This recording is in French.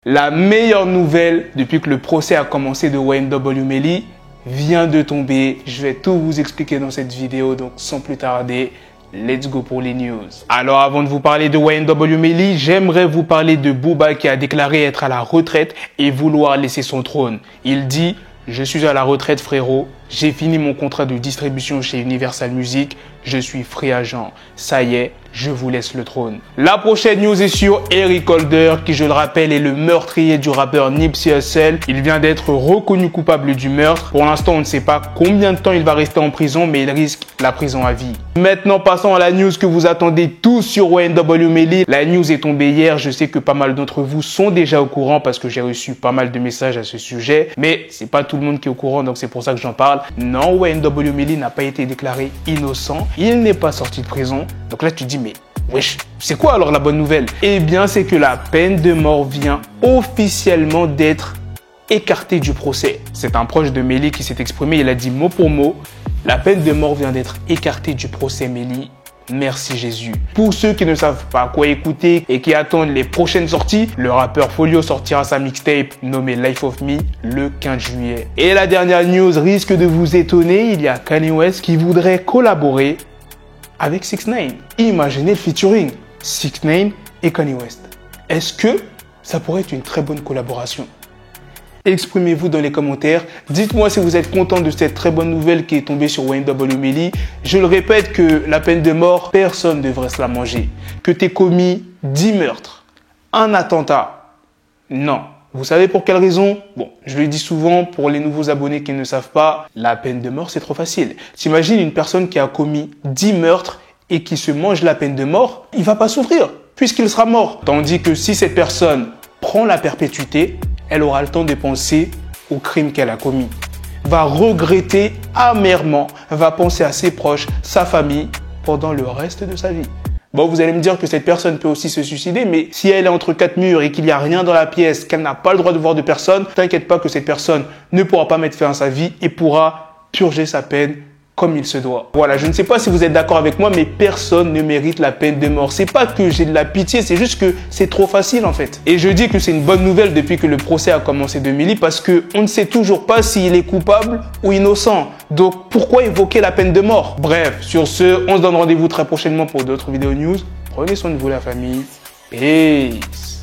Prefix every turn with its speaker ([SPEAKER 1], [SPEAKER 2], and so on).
[SPEAKER 1] La meilleure nouvelle depuis que le procès a commencé de Wayne W. Melly vient de tomber. Je vais tout vous expliquer dans cette vidéo, donc sans plus tarder, let's go pour les news. Alors avant de vous parler de Wayne W. Melly, j'aimerais vous parler de Booba qui a déclaré être à la retraite et vouloir laisser son trône. Il dit « Je suis à la retraite frérot, j'ai fini mon contrat de distribution chez Universal Music, je suis free agent. Ça y est, je vous laisse le trône. » La prochaine news est sur Eric Holder, qui je le rappelle est le meurtrier du rappeur Nipsey Hussle. Il vient d'être reconnu coupable du meurtre. Pour l'instant, on ne sait pas combien de temps il va rester en prison, mais il risque la prison à vie. Maintenant, passons à la news que vous attendez tous sur Wayne W. Melly. La news est tombée hier. Je sais que pas mal d'entre vous sont déjà au courant parce que j'ai reçu pas mal de messages à ce sujet. Mais c'est pas tout le monde qui est au courant, donc c'est pour ça que j'en parle. Non, Wayne W. Melly n'a pas été déclaré innocent. Il n'est pas sorti de prison. Donc là, tu te dis, mais wesh, c'est quoi alors la bonne nouvelle? Eh bien, c'est que la peine de mort vient officiellement d'être écartée du procès. C'est un proche de Melly qui s'est exprimé, il a dit mot pour mot, la peine de mort vient d'être écartée du procès Melly. Merci Jésus. Pour ceux qui ne savent pas quoi écouter et qui attendent les prochaines sorties, le rappeur Folio sortira sa mixtape nommée Life of Me le 15 juillet. Et la dernière news risque de vous étonner, il y a Kanye West qui voudrait collaborer avec 6ix9ine. Imaginez le featuring 6ix9ine et Kanye West. Est-ce que ça pourrait être une très bonne collaboration? Exprimez-vous dans les commentaires. Dites-moi si vous êtes content de cette très bonne nouvelle qui est tombée sur Wayne W. Melly. Je le répète que la peine de mort, personne ne devrait se la manger. Que tu aies commis 10 meurtres, un attentat. Non. Vous savez pour quelle raison? Bon, je le dis souvent pour les nouveaux abonnés qui ne savent pas, la peine de mort c'est trop facile. T'imagines une personne qui a commis 10 meurtres et qui se mange la peine de mort, il va pas souffrir puisqu'il sera mort. Tandis que si cette personne prend la perpétuité, elle aura le temps de penser au crime qu'elle a commis. Va regretter amèrement, va penser à ses proches, sa famille, pendant le reste de sa vie. Bon, vous allez me dire que cette personne peut aussi se suicider, mais si elle est entre quatre murs et qu'il n'y a rien dans la pièce, qu'elle n'a pas le droit de voir de personne, t'inquiète pas que cette personne ne pourra pas mettre fin à sa vie et pourra purger sa peine comme il se doit. Voilà, je ne sais pas si vous êtes d'accord avec moi, mais personne ne mérite la peine de mort. C'est pas que j'ai de la pitié, c'est juste que c'est trop facile en fait. Et je dis que c'est une bonne nouvelle depuis que le procès a commencé de Melly parce que on ne sait toujours pas s'il est coupable ou innocent. Donc pourquoi évoquer la peine de mort? Bref, sur ce, on se donne rendez-vous très prochainement pour d'autres vidéos news. Prenez soin de vous la famille. Peace.